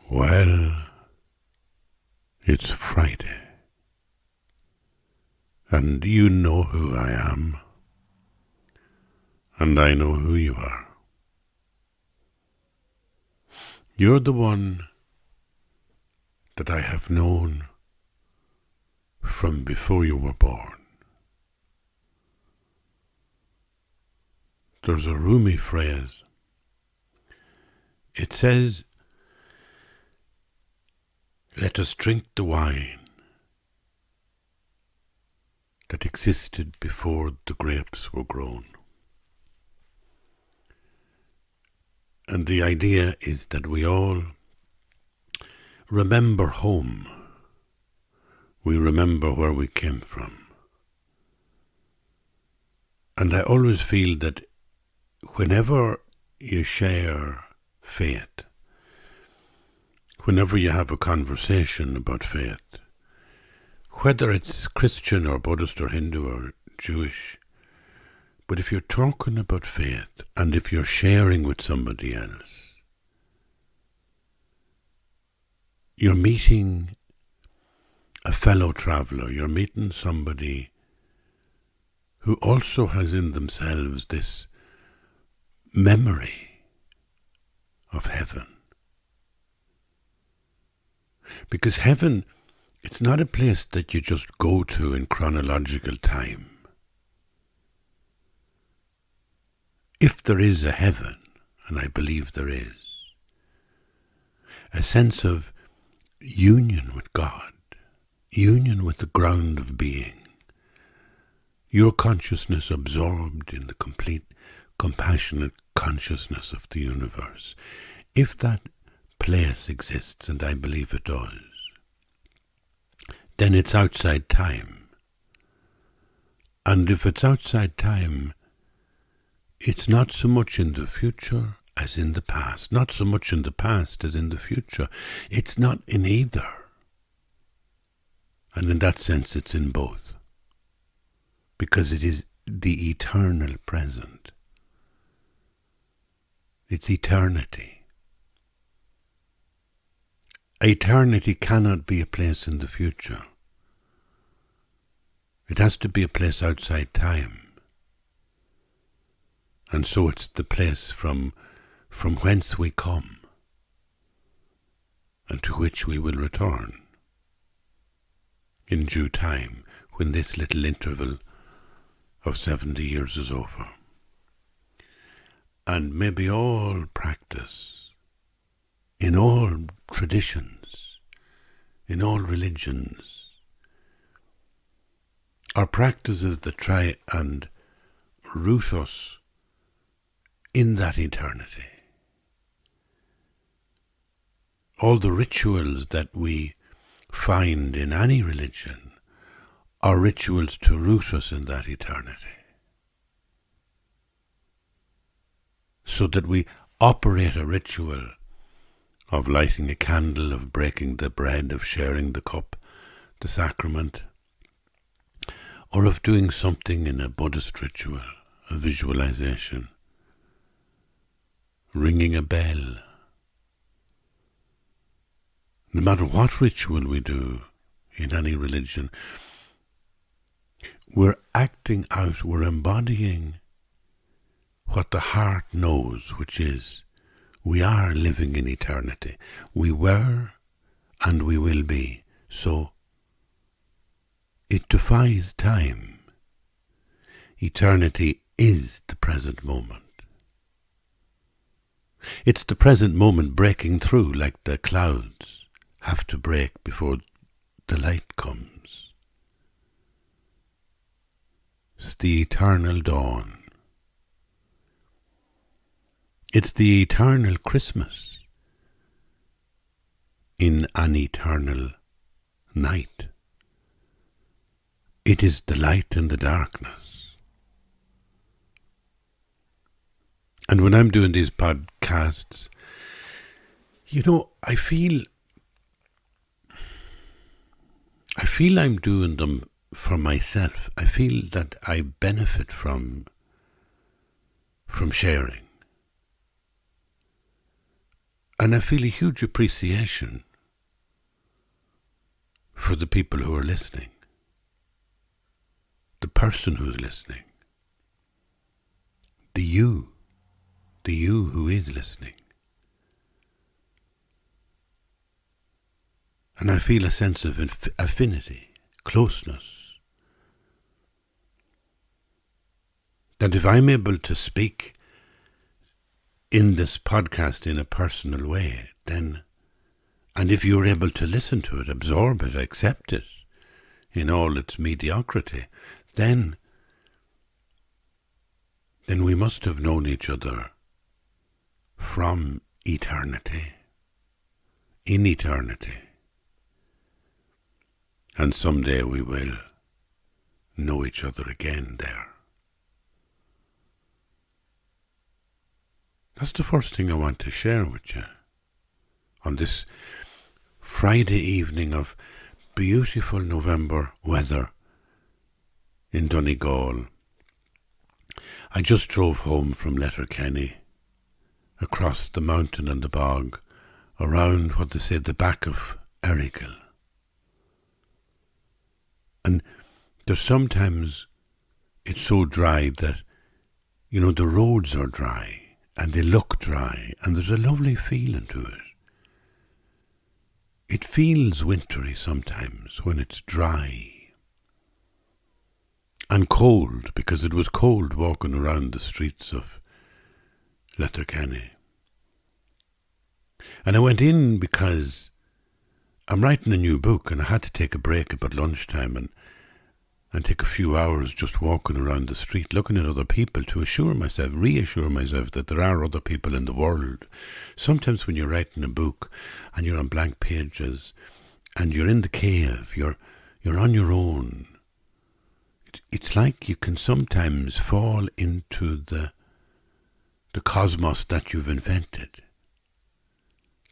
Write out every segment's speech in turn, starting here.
Well, it's Friday, and you know who I am, and I know who you are. You're the one that I have known from before you were born. There's a Rumi phrase. It says, "Let us drink the wine that existed before the grapes were grown." And the idea is that we all remember home. We remember where we came from. And I always feel that whenever you share faith, whenever you have a conversation about faith, whether it's Christian or Buddhist or Hindu or Jewish, but if you're talking about faith and if you're sharing with somebody else, you're meeting a fellow traveller, you're meeting somebody who also has in themselves this memory of heaven. Because heaven, it's not a place that you just go to in chronological time. If there is a heaven, and I believe there is, a sense of union with God, union with the ground of being, your consciousness absorbed in the complete, compassionate consciousness of the universe. If that place exists, and I believe it does, then it's outside time. And if it's outside time, it's not so much in the future as in the past, not so much in the past as in the future. It's not in either. And in that sense, it's in both. Because it is the eternal present. It's eternity. Eternity cannot be a place in the future. It has to be a place outside time. And so it's the place from whence we come and to which we will return in due time when this little interval of 70 years is over. And maybe all practice, in all traditions, in all religions, are practices that try and root us in that eternity. All the rituals that we find in any religion are rituals to root us in that eternity. So that we operate a ritual of lighting a candle, of breaking the bread, of sharing the cup, the sacrament, or of doing something in a Buddhist ritual, a visualization, ringing a bell. No matter what ritual we do in any religion, we're acting out, we're embodying what the heart knows, which is we are living in eternity. We were and we will be. So it defies time. Eternity is the present moment. It's the present moment breaking through like the clouds have to break before the light comes. It's the eternal dawn. It's the eternal Christmas in an eternal night. It is the light in the darkness. And when I'm doing these podcasts, I feel I'm doing them for myself. I feel that I benefit from sharing. And I feel a huge appreciation for the people who are listening, the person who's listening, the you who is listening. And I feel a sense of affinity, closeness. That if I'm able to speak in this podcast in a personal way, then, and if you're able to listen to it, absorb it, accept it in all its mediocrity, then we must have known each other from eternity, in eternity. And someday we will know each other again there. That's the first thing I want to share with you on this Friday evening of beautiful November weather in Donegal. I just drove home from Letterkenny, across the mountain and the bog, around what they say the back of Errigal. And there's sometimes it's so dry that, the roads are dry and they look dry, and there's a lovely feeling to it. It feels wintry sometimes when it's dry and cold, because it was cold walking around the streets of Letterkenny. And I went in because I'm writing a new book, and I had to take a break about lunchtime and take a few hours just walking around the street, looking at other people to reassure myself that there are other people in the world. Sometimes when you're writing a book and you're on blank pages and you're in the cave, you're on your own. It's like you can sometimes fall into the cosmos that you've invented,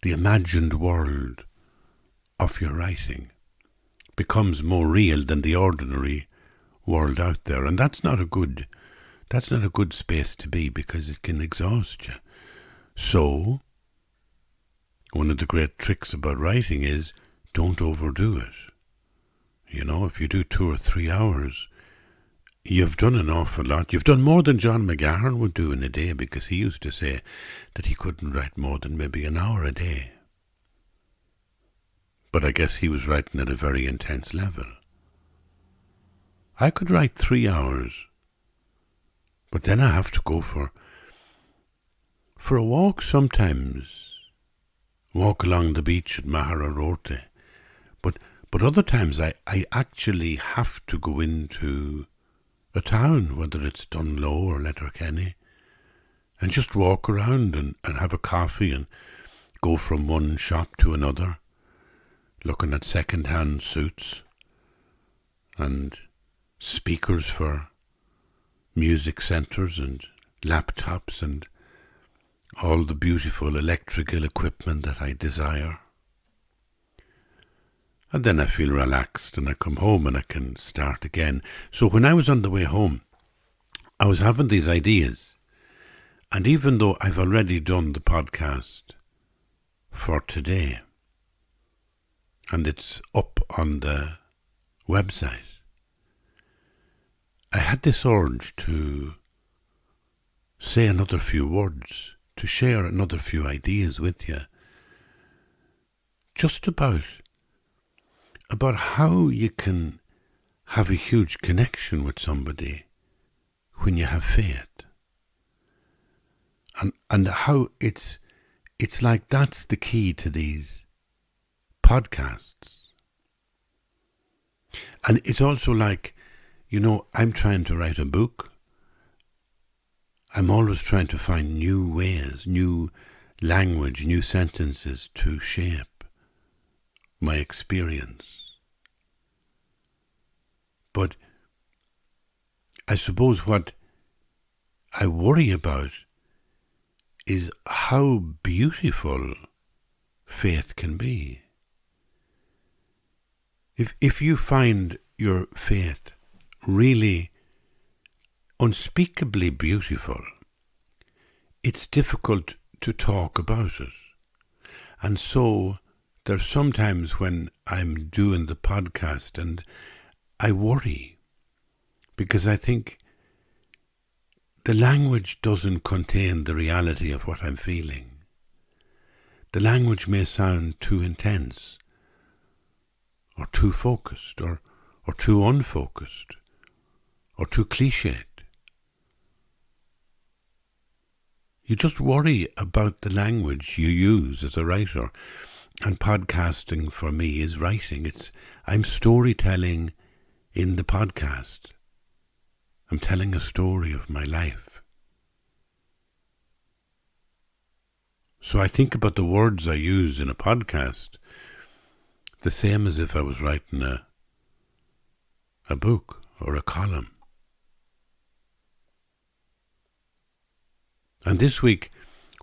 the imagined world of your writing becomes more real than the ordinary world out there, and that's not a good space to be, because it can exhaust you. So one of the great tricks about writing is don't overdo it. If you do 2 or 3 hours, you've done an awful lot. You've done more than John McGahern would do in a day, because he used to say that he couldn't write more than maybe an hour a day. But I guess he was writing at a very intense level. I could write 3 hours, but then I have to go for a walk sometimes, walk along the beach at Mahararorte. But other times I actually have to go into a town, whether it's Dunlow or Letterkenny, and just walk around and have a coffee and go from one shop to another, looking at second-hand suits and speakers for music centres and laptops and all the beautiful electrical equipment that I desire. And then I feel relaxed and I come home and I can start again. So when I was on the way home, I was having these ideas. And even though I've already done the podcast for today, and it's up on the website, I had this urge to say another few words, to share another few ideas with you, just about how you can have a huge connection with somebody when you have faith, and how it's like that's the key to these podcasts. And it's also like, I'm trying to write a book. I'm always trying to find new ways, new language, new sentences to shape my experience. But I suppose what I worry about is how beautiful faith can be. If you find your faith really unspeakably beautiful, it's difficult to talk about it. And so there's sometimes when I'm doing the podcast and I worry because I think the language doesn't contain the reality of what I'm feeling. The language may sound too intense, or too focused, or too unfocused, or too cliched. You just worry about the language you use as a writer. And podcasting for me is writing. I'm storytelling in the podcast. I'm telling a story of my life. So I think about the words I use in a podcast the same as if I was writing a book or a column. And this week,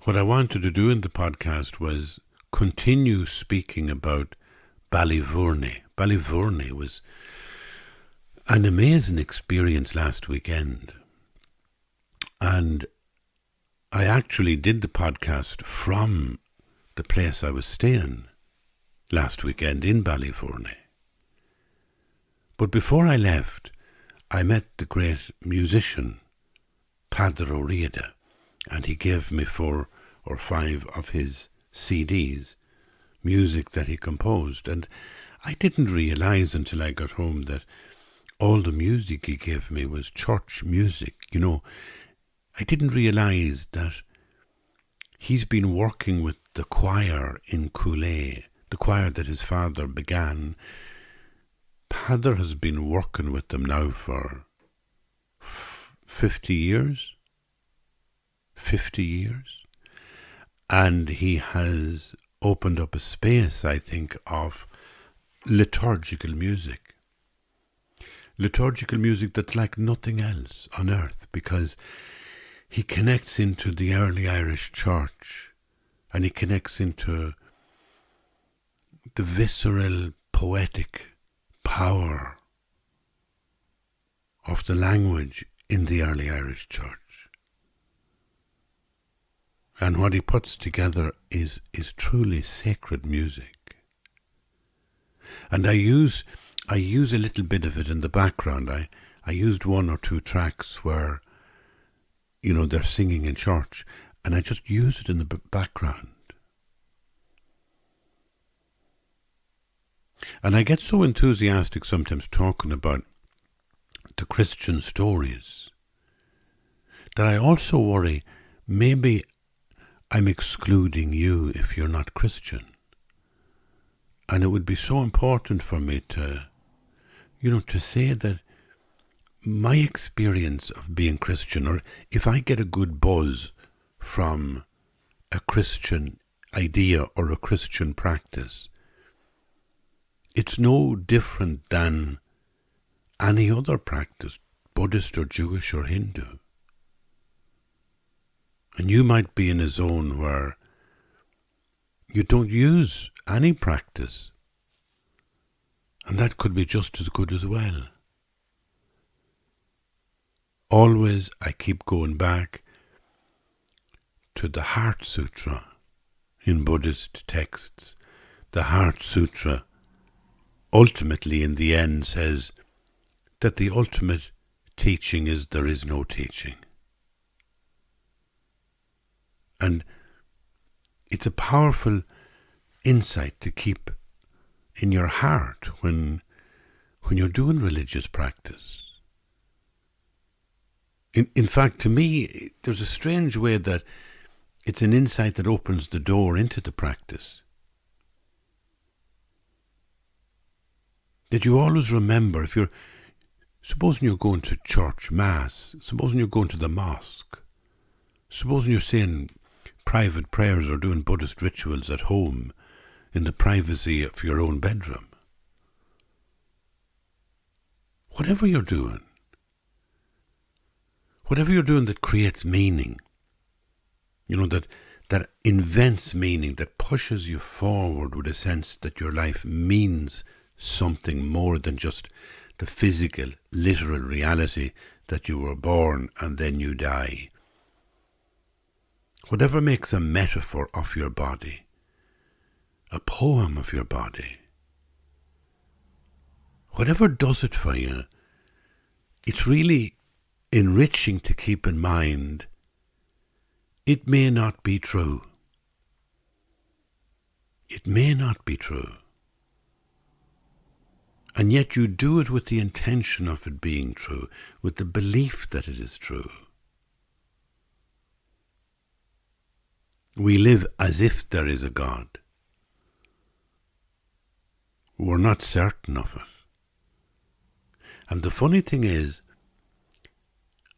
what I wanted to do in the podcast was continue speaking about Ballyvourney. Ballyvourney was an amazing experience last weekend. And I actually did the podcast from the place I was staying last weekend in Ballyvourney. But before I left, I met the great musician, Padre O'Riada, and he gave me 4 or 5 of his CDs, music that he composed. And I didn't realise until I got home that all the music he gave me was church music. I didn't realise that he's been working with the choir in Cooley, the choir that his father began. Padre has been working with them now for 50 years. 50 years. And he has opened up a space, I think, of liturgical music. Liturgical music that's like nothing else on earth, because he connects into the early Irish church, and he connects into the visceral, poetic power of the language in the early Irish church. And what he puts together is truly sacred music. And I use a little bit of it in the background. I used 1 or 2 tracks where, they're singing in church, and I just use it in the background. And I get so enthusiastic sometimes talking about the Christian stories that I also worry maybe I'm excluding you if you're not Christian. And it would be so important for me to say that my experience of being Christian, or if I get a good buzz from a Christian idea or a Christian practice, it's no different than any other practice, Buddhist or Jewish or Hindu. And you might be in a zone where you don't use any practice, and that could be just as good as well. Always I keep going back to the Heart Sutra in Buddhist texts. The Heart Sutra ultimately in the end says that the ultimate teaching is there is no teaching. And it's a powerful insight to keep in your heart when you're doing religious practice. In fact, to me, there's a strange way that it's an insight that opens the door into the practice. That you always remember, supposing you're going to church, mass, supposing you're going to the mosque, supposing you're saying private prayers or doing Buddhist rituals at home in the privacy of your own bedroom. Whatever you're doing that creates meaning, that invents meaning, that pushes you forward with a sense that your life means something more than just the physical, literal reality that you were born and then you die. Whatever makes a metaphor of your body, a poem of your body. Whatever does it for you, it's really enriching to keep in mind it may not be true. It may not be true. And yet you do it with the intention of it being true, with the belief that it is true. We live as if there is a God. We're not certain of it. And the funny thing is,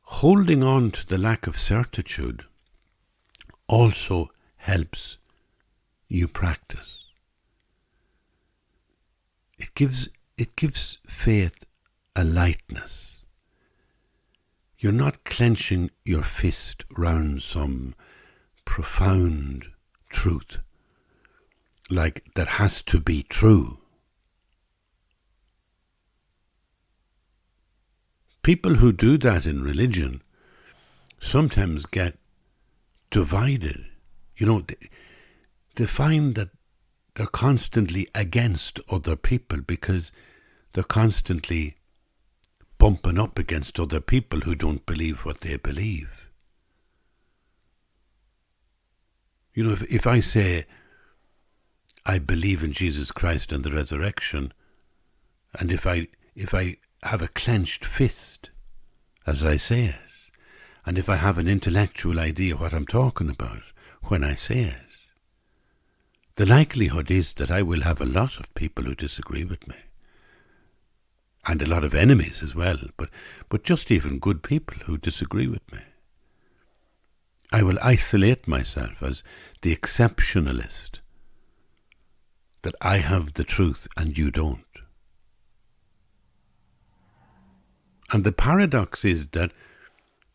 holding on to the lack of certitude also helps you practice. It gives faith a lightness. You're not clenching your fist round some profound truth like that has to be true. People who do that in religion sometimes get divided. They find that they're constantly against other people because they're constantly bumping up against other people who don't believe what they believe. If I say I believe in Jesus Christ and the resurrection, and if I have a clenched fist as I say it, and if I have an intellectual idea what I'm talking about when I say it, the likelihood is that I will have a lot of people who disagree with me. And a lot of enemies as well, but just even good people who disagree with me. I will isolate myself as the exceptionalist, that I have the truth and you don't. And the paradox is that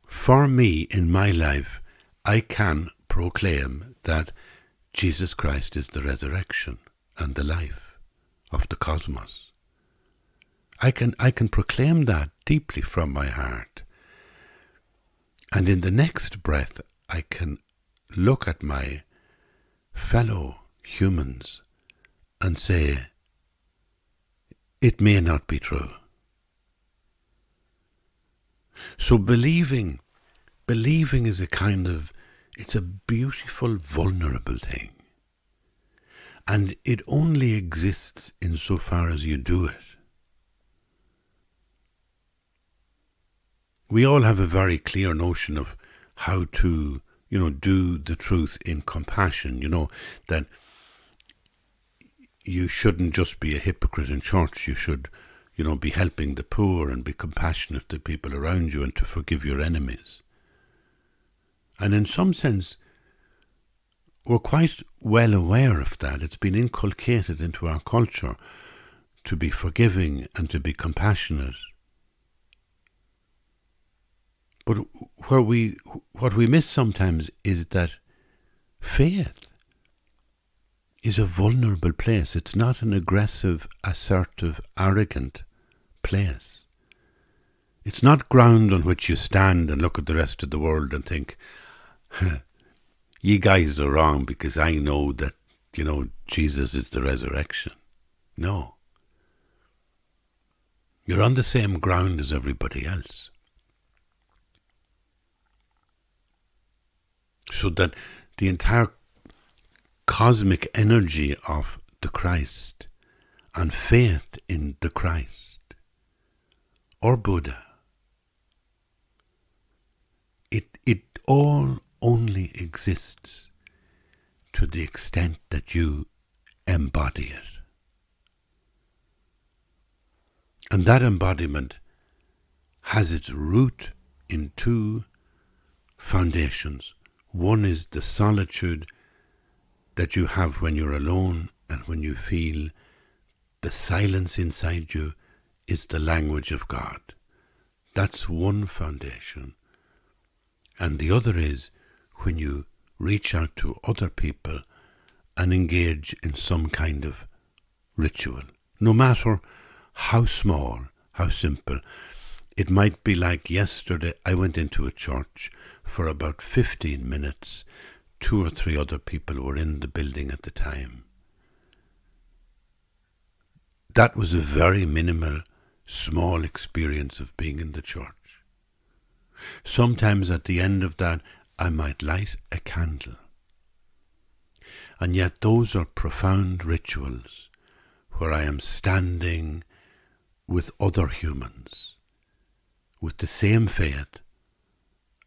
for me in my life, I can proclaim that Jesus Christ is the resurrection and the life of the cosmos. I can proclaim that deeply from my heart. And in the next breath, I can look at my fellow humans and say, it may not be true. So believing is it's a beautiful, vulnerable thing. And it only exists insofar as you do it. We all have a very clear notion of how to, do the truth in compassion, that you shouldn't just be a hypocrite in church. You should, be helping the poor and be compassionate to people around you and to forgive your enemies. And in some sense, we're quite well aware of that. It's been inculcated into our culture to be forgiving and to be compassionate. But what we miss sometimes is that faith is a vulnerable place. It's not an aggressive, assertive, arrogant place. It's not ground on which you stand and look at the rest of the world and think, you guys are wrong because I know that, Jesus is the resurrection. No. You're on the same ground as everybody else. So that the entire cosmic energy of the Christ and faith in the Christ or Buddha, it all only exists to the extent that you embody it. And that embodiment has its root in two foundations. One is the solitude that you have when you're alone and when you feel the silence inside you is the language of God. That's one foundation. And the other is when you reach out to other people and engage in some kind of ritual, no matter how small, how simple. It might be like yesterday, I went into a church for about 15 minutes. 2 or 3 other people were in the building at the time. that was a very minimal, small experience of being in the church. Sometimes at the end of that, I might light a candle. And yet those are profound rituals where I am standing with other humans, with the same faith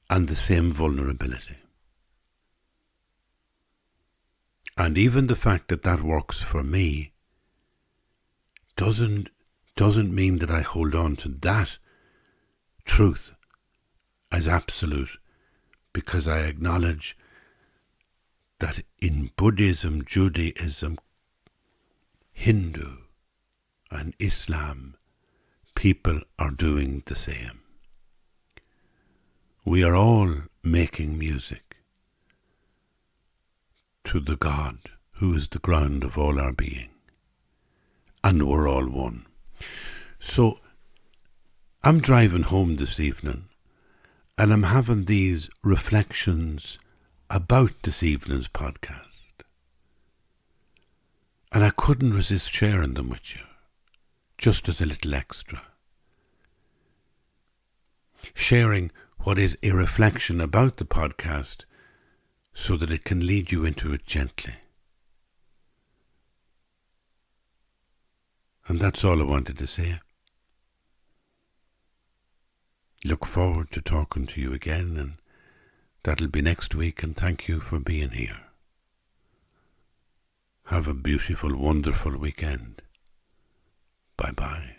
and the same vulnerability. And even the fact that that works for me doesn't mean that I hold on to that truth as absolute, because I acknowledge that in Buddhism, Judaism, Hindu and Islam, people are doing the same. We are all making music to the God who is the ground of all our being. And we're all one. So I'm driving home this evening and I'm having these reflections about this evening's podcast. And I couldn't resist sharing them with you, just as a little extra. Sharing what is a reflection about the podcast so that it can lead you into it gently. And that's all I wanted to say. Look forward to talking to you again, and that'll be next week, and thank you for being here. Have a beautiful, wonderful weekend. Bye-bye.